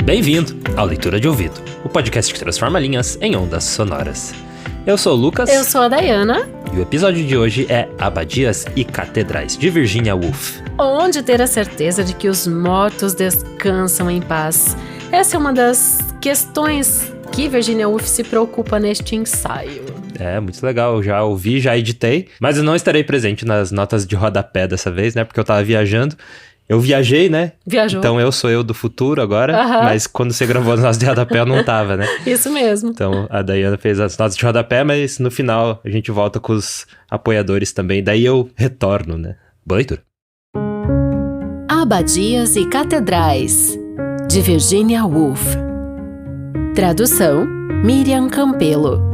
Bem-vindo ao Leitura de Ouvido, o podcast que transforma linhas em ondas sonoras. Eu sou o Lucas. Eu sou a Dayana. E o episódio de hoje é Abadias e Catedrais, de Virginia Woolf. Onde ter a certeza de que os mortos descansam em paz. Essa é uma das questões que Virginia Woolf se preocupa neste ensaio. É, muito legal. Eu já ouvi, já editei, mas eu não estarei presente nas notas de rodapé dessa vez, né? Porque eu tava viajando. Eu viajei, né? Viajou. Então eu sou eu do futuro agora, mas quando você gravou as notas de rodapé eu não tava, né? Isso mesmo. Então a Dayana fez as notas de rodapé, mas no final a gente volta com os apoiadores também. Daí eu retorno, né? Boa leitura. Abadias e Catedrais, de Virginia Woolf. Tradução: Miriam Campelo.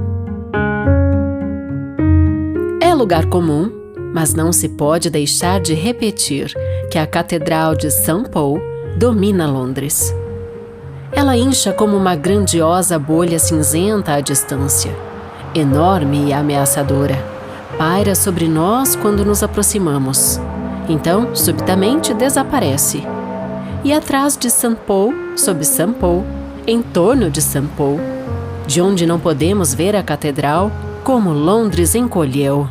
É lugar comum, mas não se pode deixar de repetir que a Catedral de St. Paul domina Londres. Ela incha como uma grandiosa bolha cinzenta à distância, enorme e ameaçadora. Paira sobre nós quando nos aproximamos. Então, subitamente, desaparece. E atrás de St. Paul, sob St. Paul, em torno de St. Paul, de onde não podemos ver a catedral, como Londres encolheu.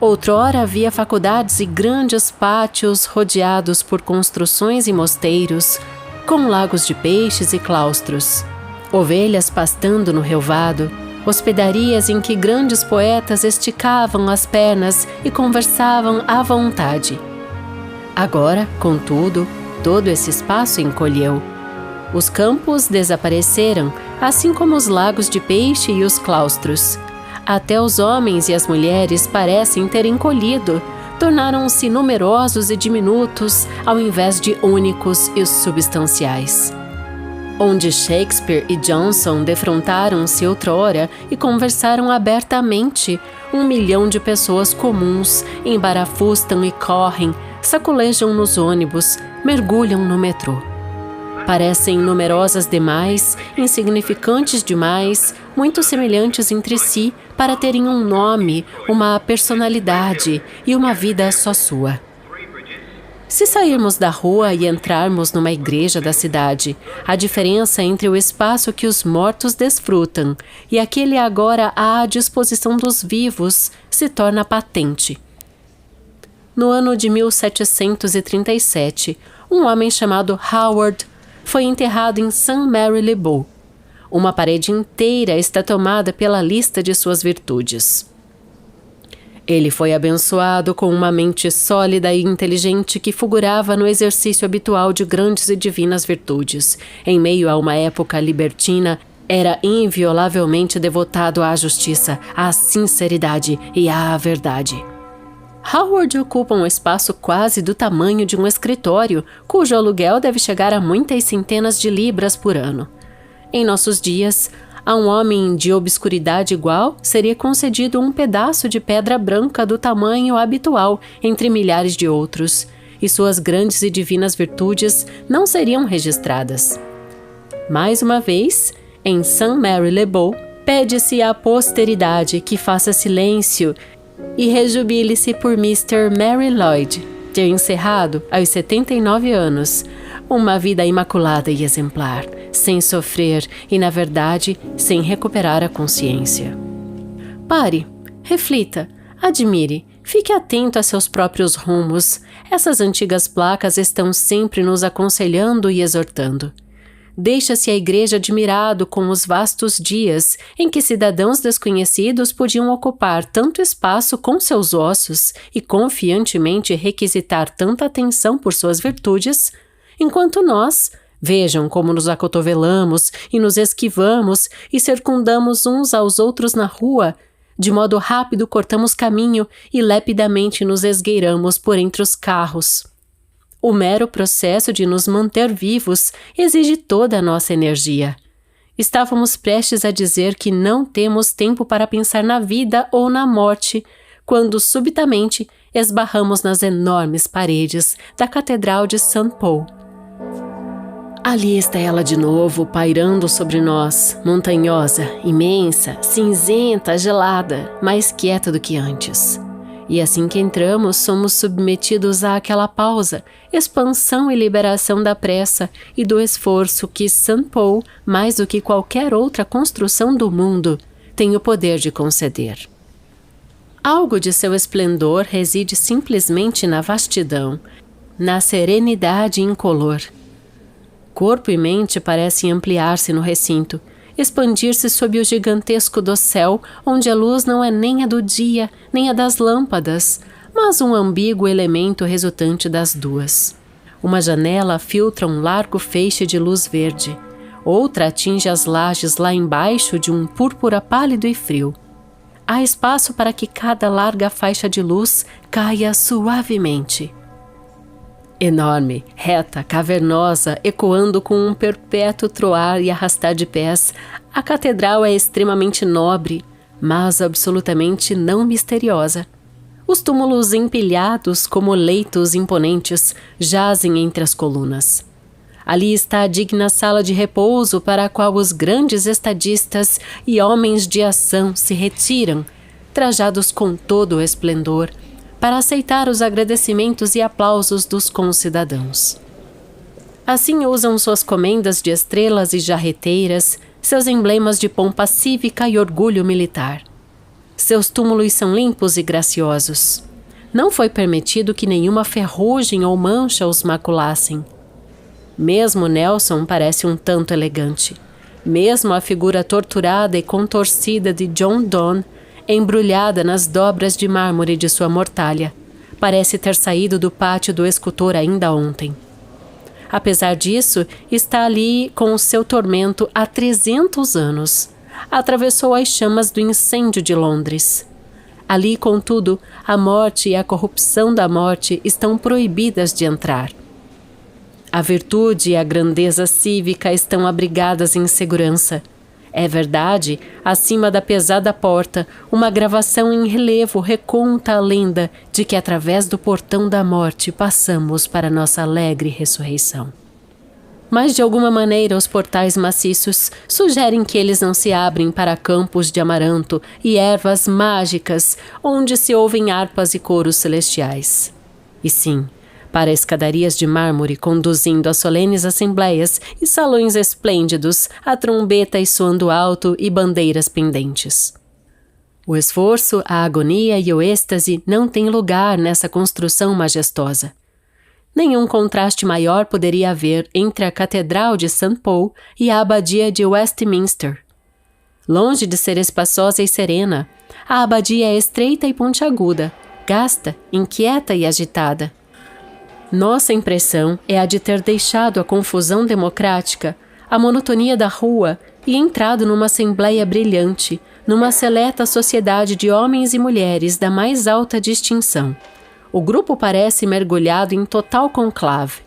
Outrora havia faculdades e grandes pátios rodeados por construções e mosteiros, com lagos de peixes e claustros, ovelhas pastando no relvado, hospedarias em que grandes poetas esticavam as pernas e conversavam à vontade. Agora, contudo, todo esse espaço encolheu. Os campos desapareceram, assim como os lagos de peixe e os claustros. Até os homens e as mulheres parecem ter encolhido, tornaram-se numerosos e diminutos ao invés de únicos e substanciais. Onde Shakespeare e Johnson defrontaram-se outrora e conversaram abertamente, 1 milhão de pessoas comuns embarafustam e correm, sacolejam nos ônibus, mergulham no metrô. Parecem numerosas demais, insignificantes demais, muito semelhantes entre si para terem um nome, uma personalidade e uma vida só sua. Se sairmos da rua e entrarmos numa igreja da cidade, a diferença entre o espaço que os mortos desfrutam e aquele agora à disposição dos vivos se torna patente. No ano de 1737, um homem chamado Howard foi enterrado em St. Mary-le-Bow. Uma parede inteira está tomada pela lista de suas virtudes. Ele foi abençoado com uma mente sólida e inteligente que fulgurava no exercício habitual de grandes e divinas virtudes. Em meio a uma época libertina, era inviolavelmente devotado à justiça, à sinceridade e à verdade. Howard ocupa um espaço quase do tamanho de um escritório, cujo aluguel deve chegar a muitas centenas de libras por ano. Em nossos dias, a um homem de obscuridade igual seria concedido um pedaço de pedra branca do tamanho habitual entre milhares de outros, e suas grandes e divinas virtudes não seriam registradas. Mais uma vez, em St. Mary-le-Bow, pede-se à posteridade que faça silêncio e rejubile-se por Mr. Mary Lloyd ter encerrado, aos 79 anos, uma vida imaculada e exemplar, sem sofrer e, na verdade, sem recuperar a consciência. Pare, reflita, admire, fique atento a seus próprios rumos. Essas antigas placas estão sempre nos aconselhando e exortando. Deixa-se a igreja admirado com os vastos dias em que cidadãos desconhecidos podiam ocupar tanto espaço com seus ossos e confiantemente requisitar tanta atenção por suas virtudes, enquanto nós, vejam como nos acotovelamos e nos esquivamos e circundamos uns aos outros na rua, de modo rápido cortamos caminho e lepidamente nos esgueiramos por entre os carros. O mero processo de nos manter vivos exige toda a nossa energia. Estávamos prestes a dizer que não temos tempo para pensar na vida ou na morte, quando subitamente esbarramos nas enormes paredes da Catedral de St. Paul. Ali está ela de novo, pairando sobre nós, montanhosa, imensa, cinzenta, gelada, mais quieta do que antes. E assim que entramos, somos submetidos àquela pausa, expansão e liberação da pressa e do esforço que St. Paul, mais do que qualquer outra construção do mundo, tem o poder de conceder. Algo de seu esplendor reside simplesmente na vastidão, na serenidade incolor. Corpo e mente parecem ampliar-se no recinto, expandir-se sob o gigantesco do céu, onde a luz não é nem a do dia, nem a das lâmpadas, mas um ambíguo elemento resultante das duas. Uma janela filtra um largo feixe de luz verde, outra atinge as lajes lá embaixo de um púrpura pálido e frio. Há espaço para que cada larga faixa de luz caia suavemente. Enorme, reta, cavernosa, ecoando com um perpétuo troar e arrastar de pés, a catedral é extremamente nobre, mas absolutamente não misteriosa. Os túmulos empilhados como leitos imponentes jazem entre as colunas. Ali está a digna sala de repouso para a qual os grandes estadistas e homens de ação se retiram, trajados com todo o esplendor, para aceitar os agradecimentos e aplausos dos concidadãos. Assim usam suas comendas de estrelas e jarreteiras, seus emblemas de pompa cívica e orgulho militar. Seus túmulos são limpos e graciosos. Não foi permitido que nenhuma ferrugem ou mancha os maculassem. Mesmo Nelson parece um tanto elegante. Mesmo a figura torturada e contorcida de John Donne, embrulhada nas dobras de mármore de sua mortalha, parece ter saído do pátio do escultor ainda ontem. Apesar disso, está ali com o seu tormento há 300 anos. Atravessou as chamas do incêndio de Londres. Ali, contudo, a morte e a corrupção da morte estão proibidas de entrar. A virtude e a grandeza cívica estão abrigadas em segurança. É verdade, acima da pesada porta, uma gravação em relevo reconta a lenda de que através do portão da morte passamos para nossa alegre ressurreição. Mas de alguma maneira os portais maciços sugerem que eles não se abrem para campos de amaranto e ervas mágicas onde se ouvem harpas e coros celestiais. E sim, para escadarias de mármore conduzindo a solenes assembleias e salões esplêndidos, a trombetas soando alto e bandeiras pendentes. O esforço, a agonia e o êxtase não têm lugar nessa construção majestosa. Nenhum contraste maior poderia haver entre a Catedral de St. Paul e a Abadia de Westminster. Longe de ser espaçosa e serena, a abadia é estreita e pontiaguda, gasta, inquieta e agitada. Nossa impressão é a de ter deixado a confusão democrática, a monotonia da rua e entrado numa assembleia brilhante, numa seleta sociedade de homens e mulheres da mais alta distinção. O grupo parece mergulhado em total conclave.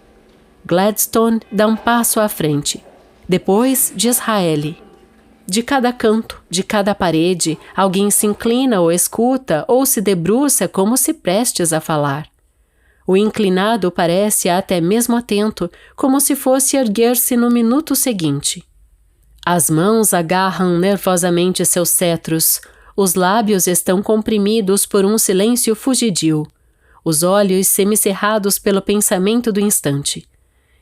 Gladstone dá um passo à frente. Depois, Disraeli. De cada canto, de cada parede, alguém se inclina ou escuta ou se debruça como se prestes a falar. O inclinado parece até mesmo atento, como se fosse erguer-se no minuto seguinte. As mãos agarram nervosamente seus cetros, os lábios estão comprimidos por um silêncio fugidio, os olhos semicerrados pelo pensamento do instante.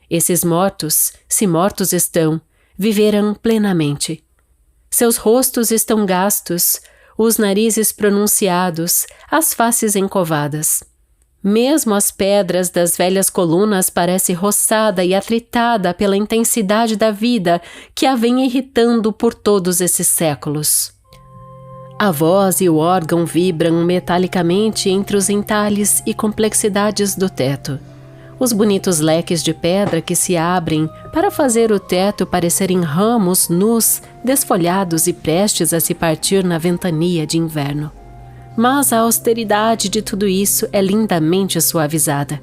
Esses mortos, se mortos estão, viveram plenamente. Seus rostos estão gastos, os narizes pronunciados, as faces encovadas. Mesmo as pedras das velhas colunas parecem roçada e atritada pela intensidade da vida que a vem irritando por todos esses séculos. A voz e o órgão vibram metalicamente entre os entalhes e complexidades do teto. Os bonitos leques de pedra que se abrem para fazer o teto parecerem ramos nus, desfolhados e prestes a se partir na ventania de inverno. Mas a austeridade de tudo isso é lindamente suavizada.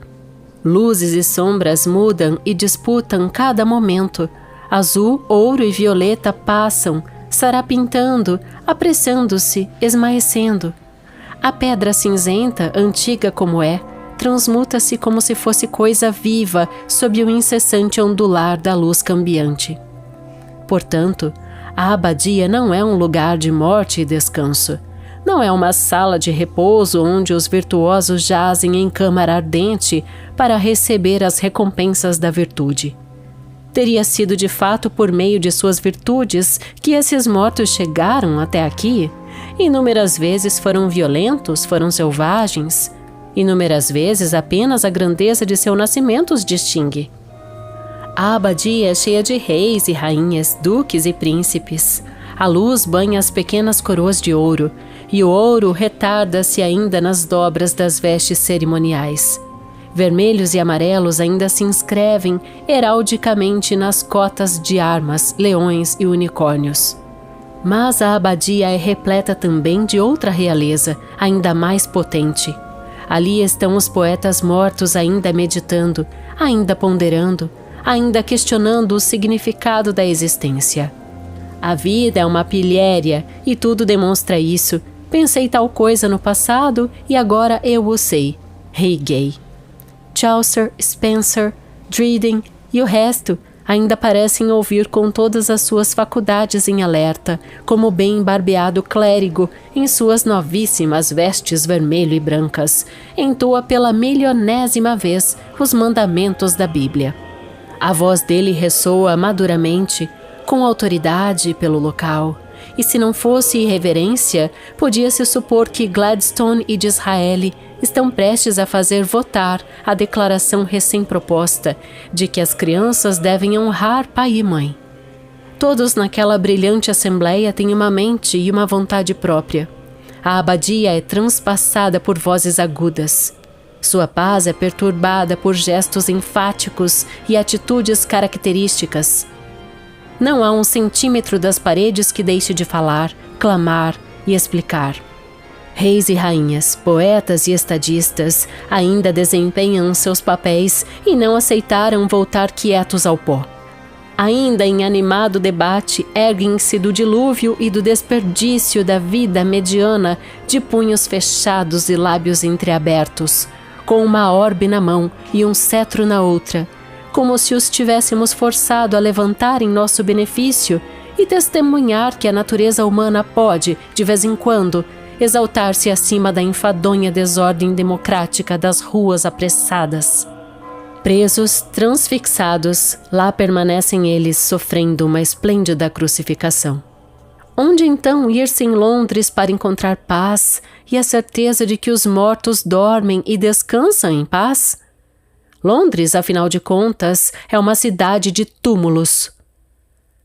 Luzes e sombras mudam e disputam cada momento. Azul, ouro e violeta passam, sarapintando, apressando-se, esmaecendo. A pedra cinzenta, antiga como é, transmuta-se como se fosse coisa viva sob o incessante ondular da luz cambiante. Portanto, a abadia não é um lugar de morte e descanso, Não é uma sala de repouso onde os virtuosos jazem em câmara ardente para receber as recompensas da virtude. Teria sido de fato por meio de suas virtudes que esses mortos chegaram até aqui? Inúmeras vezes foram violentos, foram selvagens. Inúmeras vezes apenas a grandeza de seu nascimento os distingue. A abadia é cheia de reis e rainhas, duques e príncipes. A luz banha as pequenas coroas de ouro, e o ouro retarda-se ainda nas dobras das vestes cerimoniais. Vermelhos e amarelos ainda se inscrevem heraldicamente nas cotas de armas, leões e unicórnios. Mas a abadia é repleta também de outra realeza, ainda mais potente. Ali estão os poetas mortos ainda meditando, ainda ponderando, ainda questionando o significado da existência. A vida é uma pilhéria e tudo demonstra isso. Pensei tal coisa no passado e agora eu o sei. Rei gay. Chaucer, Spencer, Dryden e o resto ainda parecem ouvir com todas as suas faculdades em alerta, como o bem barbeado clérigo, em suas novíssimas vestes vermelho e brancas, entoa pela milionésima vez os mandamentos da Bíblia. A voz dele ressoa maduramente, com autoridade pelo local, e se não fosse irreverência, podia-se supor que Gladstone e Disraeli estão prestes a fazer votar a declaração recém-proposta de que as crianças devem honrar pai e mãe. Todos naquela brilhante assembleia têm uma mente e uma vontade própria. A abadia é transpassada por vozes agudas. Sua paz é perturbada por gestos enfáticos e atitudes características. Não há um centímetro das paredes que deixe de falar, clamar e explicar. Reis e rainhas, poetas e estadistas ainda desempenham seus papéis e não aceitaram voltar quietos ao pó. Ainda em animado debate, erguem-se do dilúvio e do desperdício da vida mediana de punhos fechados e lábios entreabertos, com uma orbe na mão e um cetro na outra, como se os tivéssemos forçado a levantar em nosso benefício e testemunhar que a natureza humana pode, de vez em quando, exaltar-se acima da enfadonha desordem democrática das ruas apressadas. Presos, transfixados, lá permanecem eles sofrendo uma esplêndida crucificação. Onde então ir-se em Londres para encontrar paz e a certeza de que os mortos dormem e descansam em paz? Londres, afinal de contas, é uma cidade de túmulos.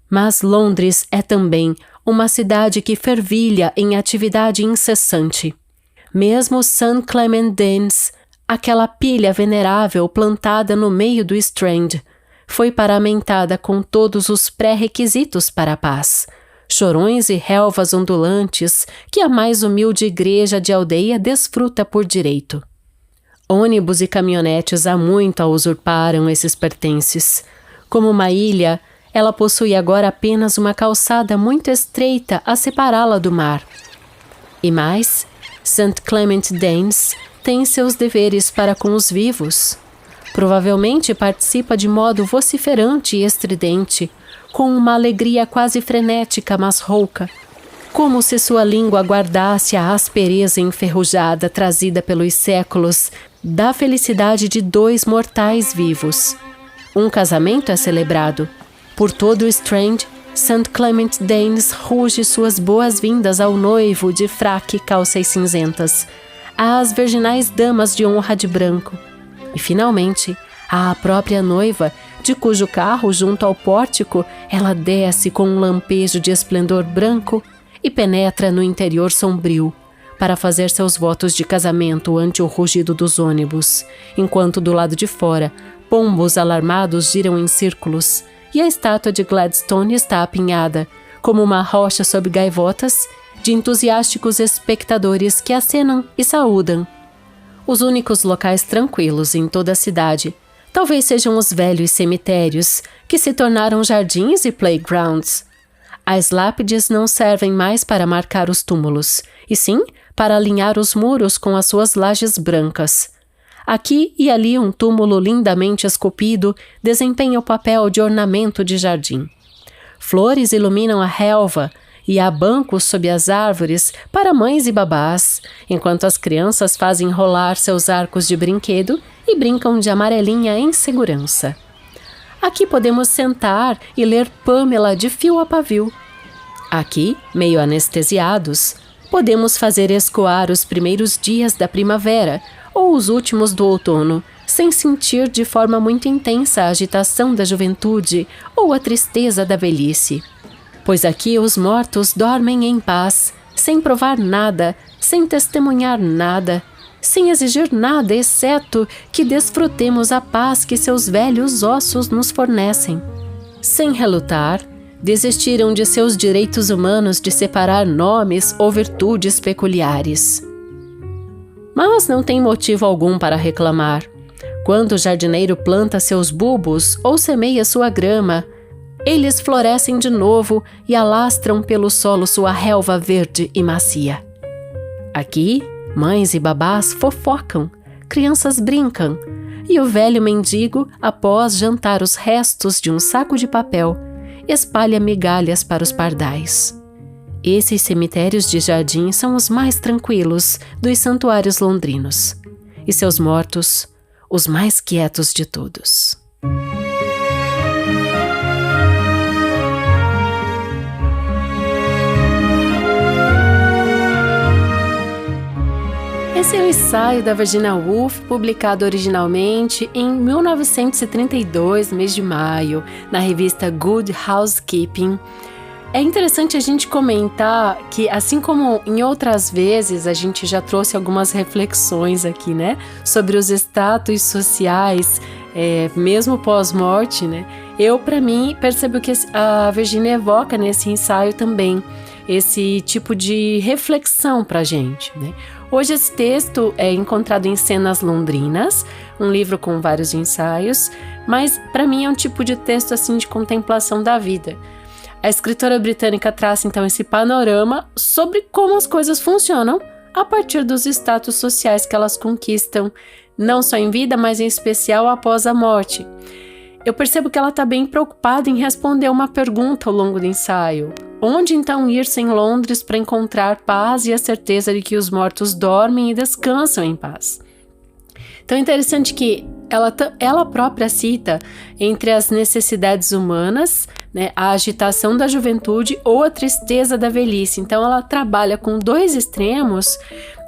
Mas Londres é também uma cidade que fervilha em atividade incessante. Mesmo St. Clement Danes, aquela pilha venerável plantada no meio do Strand, foi paramentada com todos os pré-requisitos para a paz. Chorões e relvas ondulantes que a mais humilde igreja de aldeia desfruta por direito. Ônibus e caminhonetes há muito a usurparam esses pertences. Como uma ilha, ela possui agora apenas uma calçada muito estreita a separá-la do mar. E mais, St. Clement Danes tem seus deveres para com os vivos. Provavelmente participa de modo vociferante e estridente, com uma alegria quase frenética, mas rouca, como se sua língua guardasse a aspereza enferrujada trazida pelos séculos da felicidade de dois mortais vivos. Um casamento é celebrado. Por todo o Strand, St. Clement Danes ruge suas boas-vindas ao noivo de fraque e calças cinzentas, às virginais damas de honra de branco, e, finalmente, à própria noiva, de cujo carro, junto ao pórtico, ela desce com um lampejo de esplendor branco e penetra no interior sombrio, para fazer seus votos de casamento ante o rugido dos ônibus, enquanto do lado de fora, pombos alarmados giram em círculos, e a estátua de Gladstone está apinhada, como uma rocha sob gaivotas, de entusiásticos espectadores que acenam e saúdam. Os únicos locais tranquilos em toda a cidade talvez sejam os velhos cemitérios, que se tornaram jardins e playgrounds. As lápides não servem mais para marcar os túmulos, e sim para alinhar os muros com as suas lajes brancas. Aqui e ali um túmulo lindamente esculpido desempenha o papel de ornamento de jardim. Flores iluminam a relva, e há bancos sob as árvores para mães e babás, enquanto as crianças fazem rolar seus arcos de brinquedo e brincam de amarelinha em segurança. Aqui podemos sentar e ler Pamela de fio a pavio. Aqui, meio anestesiados, podemos fazer escoar os primeiros dias da primavera ou os últimos do outono, sem sentir de forma muito intensa a agitação da juventude ou a tristeza da velhice. Pois aqui os mortos dormem em paz, sem provar nada, sem testemunhar nada, sem exigir nada, exceto que desfrutemos a paz que seus velhos ossos nos fornecem. Sem relutar, desistiram de seus direitos humanos de separar nomes ou virtudes peculiares. Mas não tem motivo algum para reclamar. Quando o jardineiro planta seus bulbos ou semeia sua grama, eles florescem de novo e alastram pelo solo sua relva verde e macia. Aqui, mães e babás fofocam, crianças brincam, e o velho mendigo, após jantar os restos de um saco de papel, espalha migalhas para os pardais. Esses cemitérios de jardim são os mais tranquilos dos santuários londrinos, e seus mortos, os mais quietos de todos. Esse é o ensaio da Virginia Woolf, publicado originalmente em 1932, mês de maio, na revista Good Housekeeping. É interessante a gente comentar que, assim como em outras vezes, a gente já trouxe algumas reflexões aqui, né? Sobre os status sociais, mesmo pós-morte, né? Para mim, percebo que a Virginia evoca nesse ensaio também esse tipo de reflexão pra gente, né? Hoje esse texto é encontrado em Cenas Londrinas, um livro com vários ensaios, mas para mim é um tipo de texto assim de contemplação da vida. A escritora britânica traça então esse panorama sobre como as coisas funcionam a partir dos status sociais que elas conquistam, não só em vida, mas em especial após a morte. Eu percebo que ela está bem preocupada em responder uma pergunta ao longo do ensaio. Onde então ir-se em Londres para encontrar paz e a certeza de que os mortos dormem e descansam em paz? Então é interessante que ela própria cita entre as necessidades humanas, né, a agitação da juventude ou a tristeza da velhice. Então ela trabalha com dois extremos,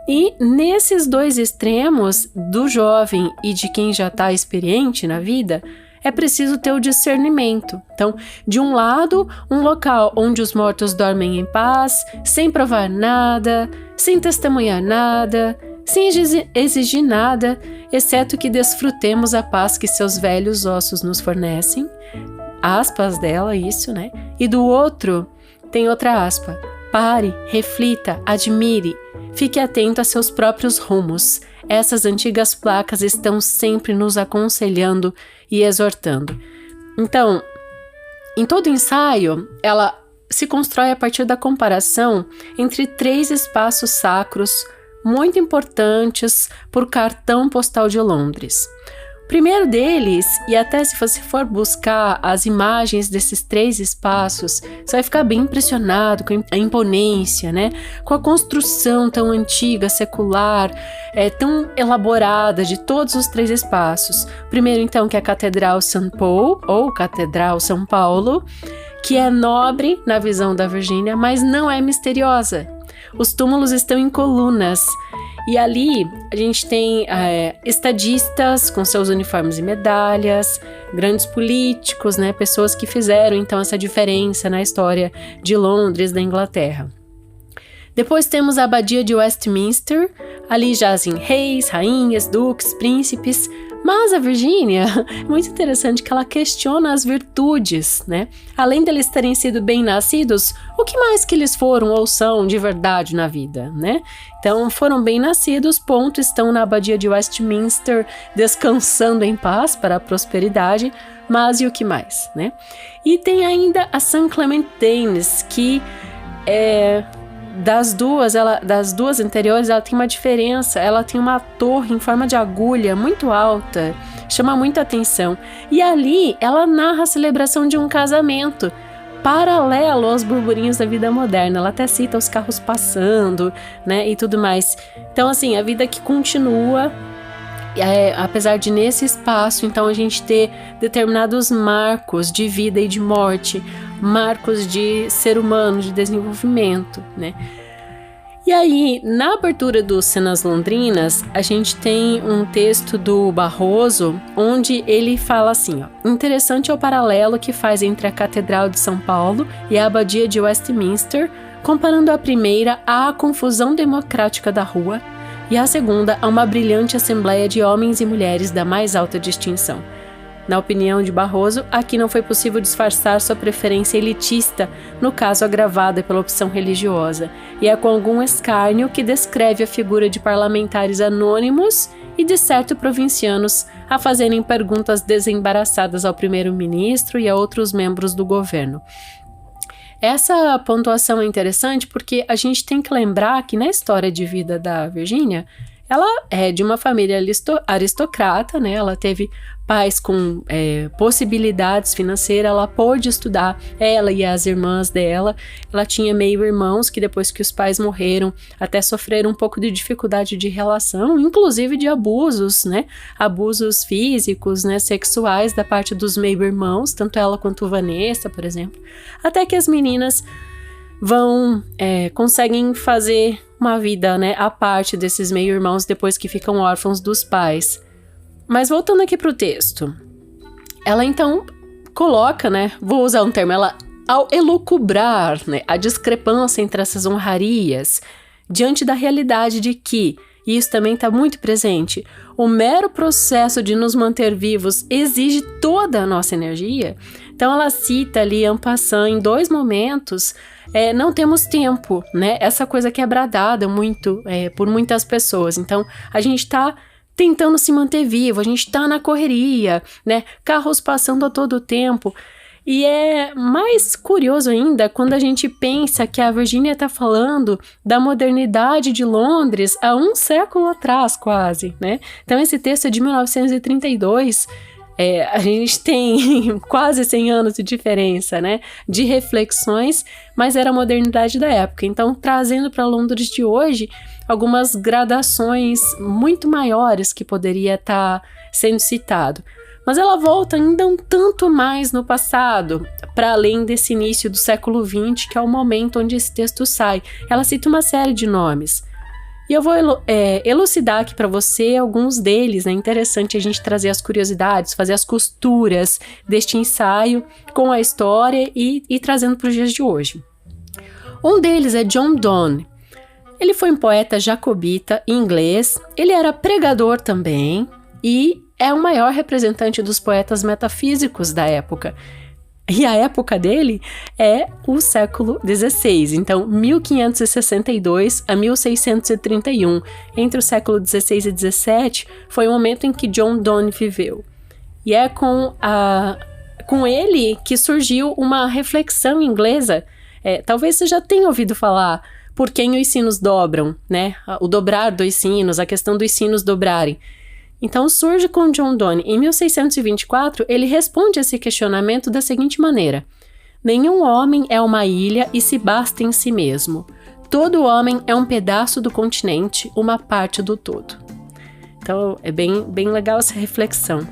e nesses dois extremos, do jovem e de quem já está experiente na vida, é preciso ter o discernimento. Então, de um lado, um local onde os mortos dormem em paz, sem provar nada, sem testemunhar nada, sem exigir nada, exceto que desfrutemos a paz que seus velhos ossos nos fornecem. Aspas dela, isso, né? E do outro, tem outra aspa. Pare, reflita, admire, fique atento a seus próprios rumos. Essas antigas placas estão sempre nos aconselhando e exortando. Então, em todo ensaio, ela se constrói a partir da comparação entre três espaços sacros muito importantes por cartão postal de Londres. O primeiro deles, e até se você for buscar as imagens desses três espaços, você vai ficar bem impressionado com a imponência, né? Com a construção tão antiga, secular, tão elaborada de todos os três espaços. O primeiro, então, que é a Catedral St. Paul, ou Catedral São Paulo, que é nobre na visão da Virginia, mas não é misteriosa. Os túmulos estão em colunas. E ali a gente tem estadistas com seus uniformes e medalhas, grandes políticos, né, pessoas que fizeram então essa diferença na história de Londres, da Inglaterra. Depois temos a Abadia de Westminster, ali jazem reis, rainhas, duques, príncipes, mas a Virginia, é muito interessante que ela questiona as virtudes, né? Além deles terem sido bem-nascidos, o que mais que eles foram ou são de verdade na vida, né? Então, foram bem-nascidos, ponto, estão na Abadia de Westminster, descansando em paz para a prosperidade, mas e o que mais, né? E tem ainda a St. Clementines, que das duas anteriores, ela tem uma diferença. Ela tem uma torre em forma de agulha muito alta, chama muita atenção. E ali ela narra a celebração de um casamento, paralelo aos burburinhos da vida moderna. Ela até cita os carros passando, né, e tudo mais. Então, assim, a vida que continua, apesar de nesse espaço, então, a gente ter determinados marcos de vida e de morte, marcos de ser humano, de desenvolvimento, né. E aí, na abertura do Cenas Londrinas, a gente tem um texto do Barroso, onde ele fala assim, ó: interessante é o paralelo que faz entre a Catedral de São Paulo e a Abadia de Westminster, comparando a primeira à confusão democrática da rua e a segunda a uma brilhante assembleia de homens e mulheres da mais alta distinção. Na opinião de Barroso, aqui não foi possível disfarçar sua preferência elitista, no caso agravada pela opção religiosa, e é com algum escárnio que descreve a figura de parlamentares anônimos e de certo provincianos a fazerem perguntas desembaraçadas ao primeiro-ministro e a outros membros do governo. Essa pontuação é interessante porque a gente tem que lembrar que na história de vida da Virgínia, ela é de uma família aristocrata, né? Ela teve pais com possibilidades financeiras, ela pôde estudar, ela e as irmãs dela. Ela tinha meio-irmãos que depois que os pais morreram, até sofreram um pouco de dificuldade de relação, inclusive de abusos, né? Abusos físicos, né? Sexuais da parte dos meio-irmãos, tanto ela quanto Vanessa, por exemplo. Até que as meninas conseguem fazer uma vida, né, à parte desses meio-irmãos depois que ficam órfãos dos pais. Mas voltando aqui pro texto, ela então coloca, né, vou usar um termo, ela, ao elucubrar, né, a discrepância entre essas honrarias, diante da realidade de que, e isso também está muito presente, o mero processo de nos manter vivos exige toda a nossa energia. Então ela cita ali, en passant, em 2 momentos, não temos tempo, né? Essa coisa que é bradada muito por muitas pessoas. Então, a gente está tentando se manter vivo, a gente está na correria, né? Carros passando a todo tempo. E é mais curioso ainda quando a gente pensa que a Virgínia está falando da modernidade de Londres há 1 século atrás, quase, né? Então, esse texto é de 1932. A gente tem quase 100 anos de diferença, né, de reflexões, mas era a modernidade da época. Então, trazendo para Londres de hoje algumas gradações muito maiores que poderia estar sendo citado. Mas ela volta ainda um tanto mais no passado, para além desse início do século XX, que é o momento onde esse texto sai. Ela cita uma série de nomes. E eu vou elucidar aqui para você alguns deles. É interessante a gente trazer as curiosidades, fazer as costuras deste ensaio com a história e trazendo para os dias de hoje. Um deles é John Donne. Ele foi um poeta jacobita inglês, ele era pregador também e é o maior representante dos poetas metafísicos da época. E a época dele é o século XVI, então 1562 a 1631. Entre o século XVI e XVII foi o momento em que John Donne viveu. E é com ele que surgiu uma reflexão inglesa. Talvez você já tenha ouvido falar por quem os sinos dobram, né? O dobrar dos sinos, a questão dos sinos dobrarem. Então surge com John Donne. Em 1624, ele responde a esse questionamento da seguinte maneira: nenhum homem é uma ilha e se basta em si mesmo. Todo homem é um pedaço do continente, uma parte do todo. Então é bem legal essa reflexão.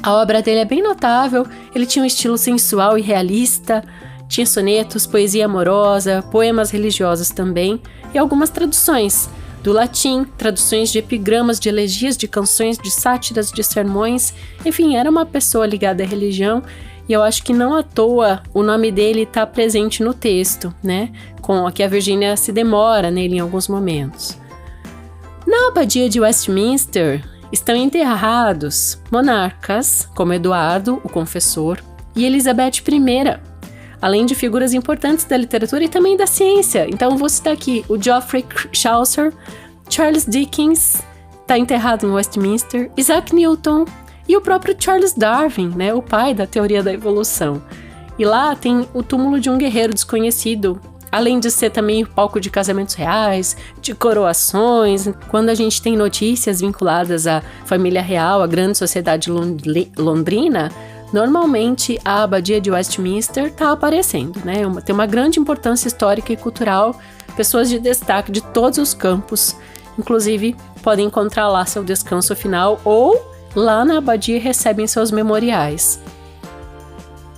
A obra dele é bem notável, ele tinha um estilo sensual e realista, tinha sonetos, poesia amorosa, poemas religiosos também e algumas traduções do latim, traduções de epigramas, de elegias, de canções, de sátiras, de sermões. Enfim, era uma pessoa ligada à religião e eu acho que não à toa o nome dele está presente no texto, né? Com que a Virgínia se demora nele em alguns momentos. Na Abadia de Westminster estão enterrados monarcas como Eduardo, o Confessor, e Elizabeth I, além de figuras importantes da literatura e também da ciência. Então, vou citar aqui o Geoffrey Chaucer, Charles Dickens, está enterrado em Westminster, Isaac Newton e o próprio Charles Darwin, né, o pai da teoria da evolução. E lá tem o túmulo de um guerreiro desconhecido, além de ser também o palco de casamentos reais, de coroações. Quando a gente tem notícias vinculadas à família real, à grande sociedade londrina, normalmente a abadia de Westminster está aparecendo, né? Tem uma grande importância histórica e cultural, pessoas de destaque de todos os campos, inclusive podem encontrar lá seu descanso final ou lá na abadia recebem seus memoriais.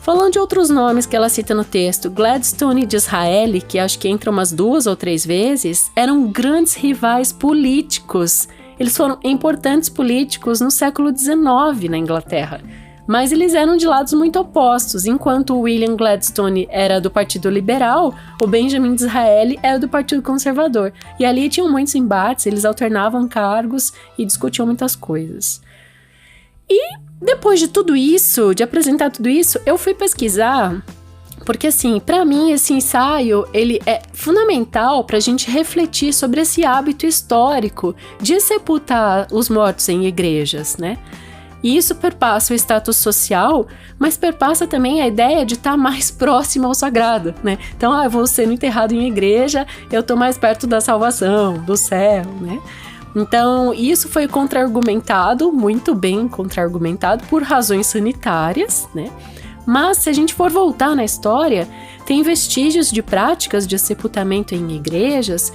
Falando de outros nomes que ela cita no texto, Gladstone e Disraeli, que acho que entra umas 2 ou 3 vezes, eram grandes rivais políticos. Eles foram importantes políticos no século XIX na Inglaterra, mas eles eram de lados muito opostos. Enquanto o William Gladstone era do Partido Liberal, o Benjamin Disraeli era do Partido Conservador. E ali tinham muitos embates, eles alternavam cargos e discutiam muitas coisas. E depois de tudo isso, de apresentar tudo isso, eu fui pesquisar, porque assim, para mim esse ensaio, ele é fundamental para a gente refletir sobre esse hábito histórico de sepultar os mortos em igrejas, né? E isso perpassa o status social, mas perpassa também a ideia de estar mais próximo ao sagrado, né? Então, eu vou sendo enterrado em igreja, eu tô mais perto da salvação, do céu, né? Então, isso foi contra-argumentado, muito bem contra-argumentado, por razões sanitárias, né? Mas, se a gente for voltar na história, tem vestígios de práticas de sepultamento em igrejas,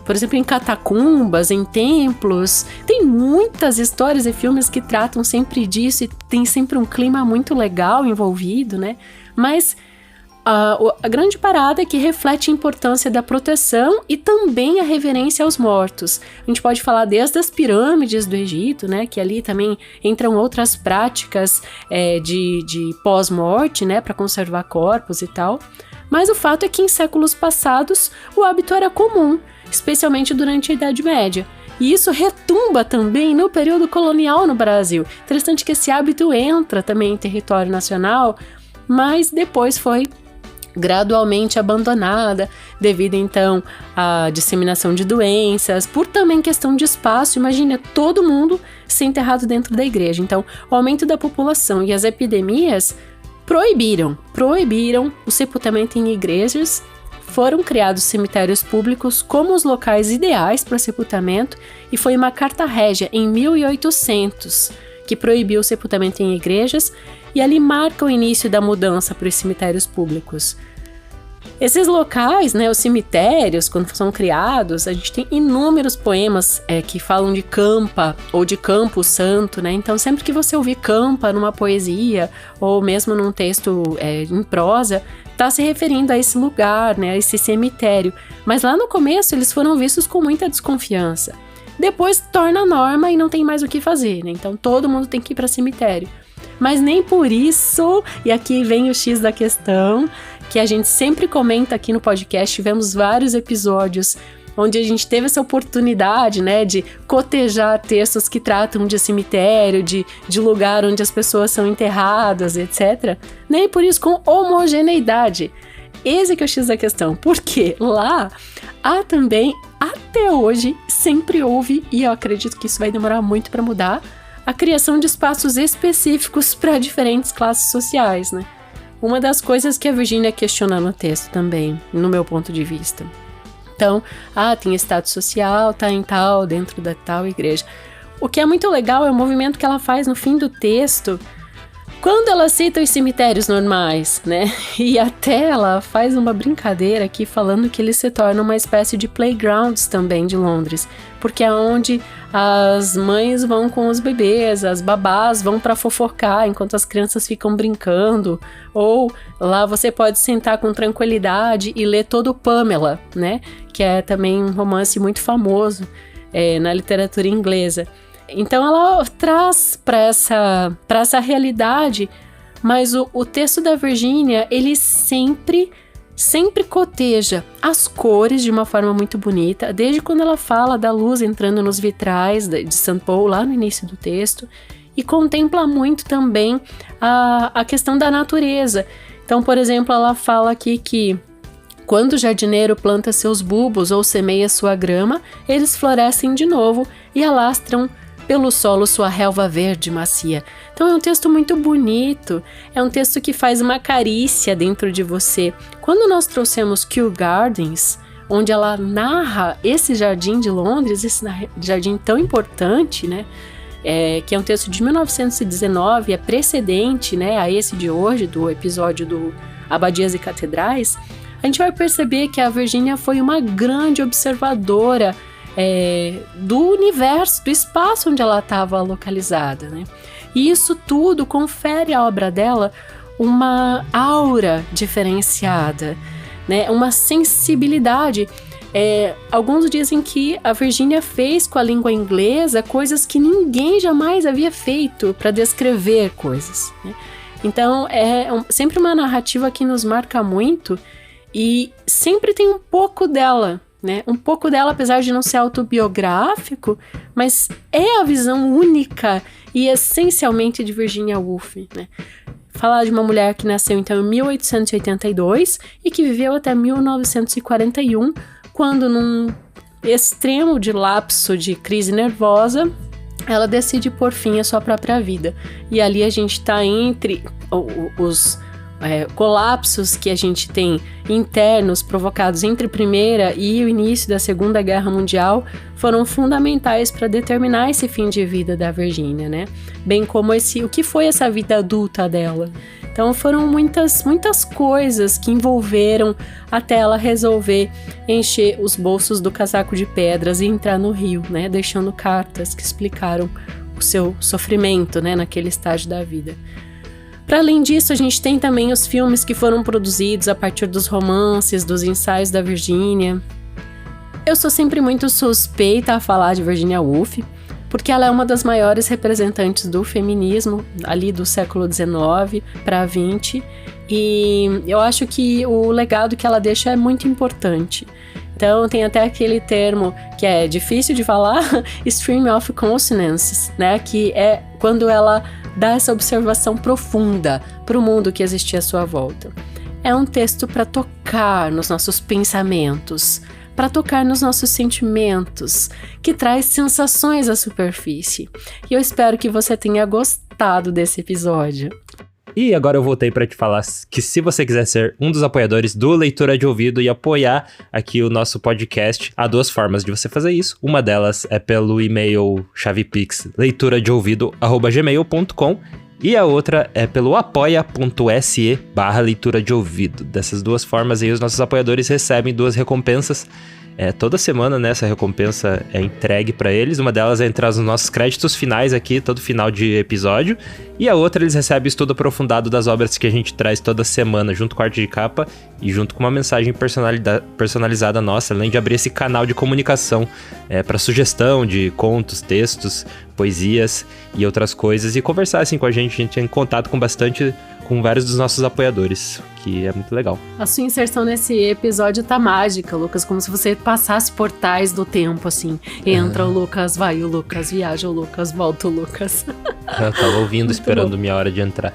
por exemplo, em catacumbas, em templos. Tem muitas histórias e filmes que tratam sempre disso e tem sempre um clima muito legal envolvido, né? Mas a grande parada é que reflete a importância da proteção e também a reverência aos mortos. A gente pode falar desde as pirâmides do Egito, né, que ali também entram outras práticas de pós-morte, né, para conservar corpos e tal. Mas o fato é que em séculos passados o hábito era comum, especialmente durante a Idade Média. E isso retumba também no período colonial no Brasil. Interessante que esse hábito entra também em território nacional, mas depois foi gradualmente abandonada, devido então à disseminação de doenças, por também questão de espaço. Imagina todo mundo ser enterrado dentro da igreja. Então, o aumento da população e as epidemias proibiram o sepultamento em igrejas. Foram criados cemitérios públicos como os locais ideais para sepultamento, e foi uma carta régia em 1800 que proibiu o sepultamento em igrejas, e ali marca o início da mudança para os cemitérios públicos. Esses locais, né, os cemitérios, quando são criados, a gente tem inúmeros poemas que falam de campa ou de campo santo, né? Então, sempre que você ouvir campa numa poesia ou mesmo num texto em prosa, está se referindo a esse lugar, né, a esse cemitério. Mas lá no começo eles foram vistos com muita desconfiança. Depois torna norma e não tem mais o que fazer, né? Então todo mundo tem que ir para cemitério. Mas nem por isso, e aqui vem o X da questão, que a gente sempre comenta aqui no podcast. Tivemos vários episódios onde a gente teve essa oportunidade, né, de cotejar textos que tratam de cemitério, de lugar onde as pessoas são enterradas, etc. Nem por isso com homogeneidade. Esse que é o X da questão, porque lá há também, até hoje, sempre houve, e eu acredito que isso vai demorar muito para mudar, a criação de espaços específicos para diferentes classes sociais, né? Uma das coisas que a Virginia questiona no texto também, no meu ponto de vista. Então, tem status social, tá em tal, dentro da tal igreja. O que é muito legal é o movimento que ela faz no fim do texto, quando ela cita os cemitérios normais, né? E até ela faz uma brincadeira aqui falando que eles se tornam uma espécie de playgrounds também de Londres, porque é onde as mães vão com os bebês, as babás vão para fofocar enquanto as crianças ficam brincando, ou lá você pode sentar com tranquilidade e ler todo o Pamela, né? Que é também um romance muito famoso na literatura inglesa. Então ela traz para essa realidade, mas o texto da Virginia, ele sempre coteja as cores de uma forma muito bonita, desde quando ela fala da luz entrando nos vitrais de St. Paul, lá no início do texto, e contempla muito também a questão da natureza. Então, por exemplo, ela fala aqui que quando o jardineiro planta seus bulbos ou semeia sua grama, eles florescem de novo e alastram pelo solo sua relva verde macia. Então é um texto muito bonito, é um texto que faz uma carícia dentro de você. Quando nós trouxemos Kew Gardens, onde ela narra esse jardim de Londres, esse jardim tão importante, né? que é um texto de 1919, é precedente, né, a esse de hoje, do episódio do Abadias e Catedrais, a gente vai perceber que a Virgínia foi uma grande observadora do universo, do espaço onde ela estava localizada, né? E isso tudo confere à obra dela uma aura diferenciada, né? Uma sensibilidade. Alguns dizem que a Virgínia fez com a língua inglesa coisas que ninguém jamais havia feito para descrever coisas, né? Então, sempre uma narrativa que nos marca muito e sempre tem um pouco dela, né? Um pouco dela, apesar de não ser autobiográfico, mas é a visão única e essencialmente de Virginia Woolf, né? Falar de uma mulher que nasceu então em 1882 e que viveu até 1941, quando num extremo de lapso de crise nervosa, ela decide pôr fim à sua própria vida. E ali a gente está entre os colapsos que a gente tem internos provocados entre a Primeira e o início da Segunda Guerra Mundial foram fundamentais para determinar esse fim de vida da Virgínia, né? Bem como o que foi essa vida adulta dela. Então foram muitas coisas que envolveram até ela resolver encher os bolsos do casaco de pedras e entrar no rio, né? Deixando cartas que explicaram o seu sofrimento, né? Naquele estágio da vida. Para além disso, a gente tem também os filmes que foram produzidos a partir dos romances, dos ensaios da Virgínia. Eu sou sempre muito suspeita a falar de Virginia Woolf, porque ela é uma das maiores representantes do feminismo, ali do século XIX para XX, e eu acho que o legado que ela deixa é muito importante. Então tem até aquele termo que é difícil de falar, stream of consonances, né? Que é quando ela dá essa observação profunda para o mundo que existia à sua volta. É um texto para tocar nos nossos pensamentos, para tocar nos nossos sentimentos, que traz sensações à superfície. E eu espero que você tenha gostado desse episódio. E agora eu voltei para te falar que se você quiser ser um dos apoiadores do Leitura de Ouvido e apoiar aqui o nosso podcast, há duas formas de você fazer isso. Uma delas é pelo e-mail chavepix leituradeouvido@gmail.com e a outra é pelo apoia.se/leitura de ouvido. Dessas duas formas aí os nossos apoiadores recebem duas recompensas. Toda semana, né, essa recompensa é entregue para eles. Uma delas é entrar nos nossos créditos finais aqui, todo final de episódio. E a outra, eles recebem o estudo aprofundado das obras que a gente traz toda semana, junto com a arte de capa e junto com uma mensagem personalizada nossa, além de abrir esse canal de comunicação para sugestão de contos, textos, poesias e outras coisas. E conversar assim com a gente tem contato com vários dos nossos apoiadores, que é muito legal. A sua inserção nesse episódio tá mágica, Lucas, como se você passasse portais do tempo, assim. Entra o Lucas, vai o Lucas, viaja o Lucas, volta o Lucas. Eu tava ouvindo, esperando minha hora de entrar.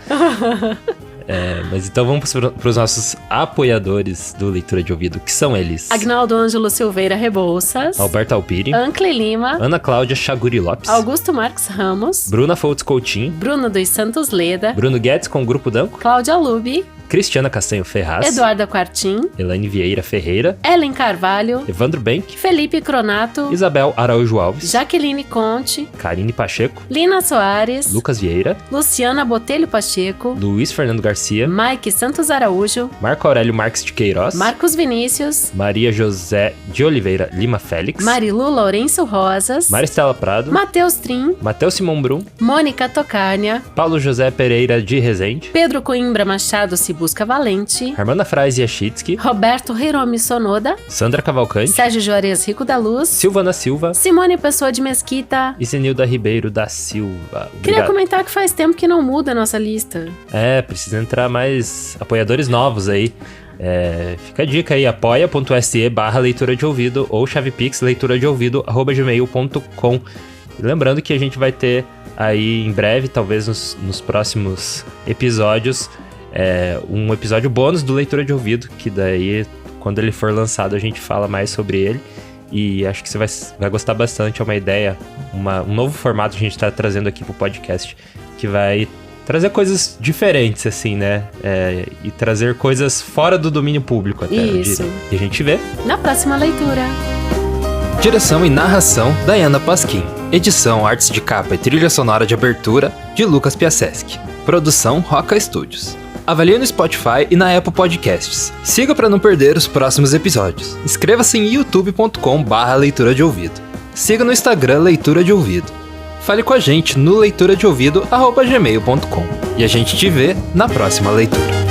Mas então vamos para os nossos apoiadores do Leitura de Ouvido, que são eles: Agnaldo Ângelo Silveira Rebouças, Alberto Alpiri, Ancle Lima, Ana Cláudia Chaguri Lopes, Augusto Marques Ramos, Bruna Foltz Coutinho, Bruno dos Santos Leda, Bruno Guedes com o Grupo Danco, Cláudia Lubi, Cristiana Castanho Ferraz, Eduarda Quartim, Elaine Vieira Ferreira, Ellen Carvalho, Evandro Benck, Felipe Cronato, Isabel Araújo Alves, Jaqueline Conte, Karine Pacheco, Lina Soares, Lucas Vieira, Luciana Botelho Pacheco, Luiz Fernando Garcia, Mike Santos Araújo, Marco Aurélio Marques de Queiroz, Marcos Vinícius, Maria José de Oliveira Lima Félix, Marilu Lourenço Rosas, Maristela Prado, Matheus Trim, Matheus Simão Brum, Mônica Tocárnia, Paulo José Pereira de Rezende, Pedro Coimbra Machado Cibusca Valente, Armanda Fraz Yashitsky, Roberto Hiromi Sonoda, Sandra Cavalcante, Sérgio Juarez Rico da Luz, Silvana Silva, Simone Pessoa de Mesquita e Zenilda Ribeiro da Silva. Obrigado. Queria comentar que faz tempo que não muda a nossa lista. Precisa entrar mais apoiadores novos aí. Fica a dica aí, apoia.se/leitura de ouvido ou chavepix leituradeouvido@gmail.com. E lembrando que a gente vai ter aí em breve, talvez nos próximos episódios, um episódio bônus do Leitura de Ouvido, que daí, quando ele for lançado, a gente fala mais sobre ele. E acho que você vai gostar bastante. É uma ideia, um novo formato que a gente tá trazendo aqui pro podcast, que vai trazer coisas diferentes, assim, né? E trazer coisas fora do domínio público até. Isso. E a gente vê na próxima leitura. Direção e narração, Dayana Pasquim. Edição, artes de capa e trilha sonora de abertura, de Lucas Piaseschi. Produção, Roca Studios. Avalie no Spotify e na Apple Podcasts. Siga para não perder os próximos episódios. Inscreva-se em youtube.com/leitura de ouvido. Siga no Instagram Leitura de Ouvido. Fale com a gente no leituradeouvido@gmail.com. E a gente te vê na próxima leitura.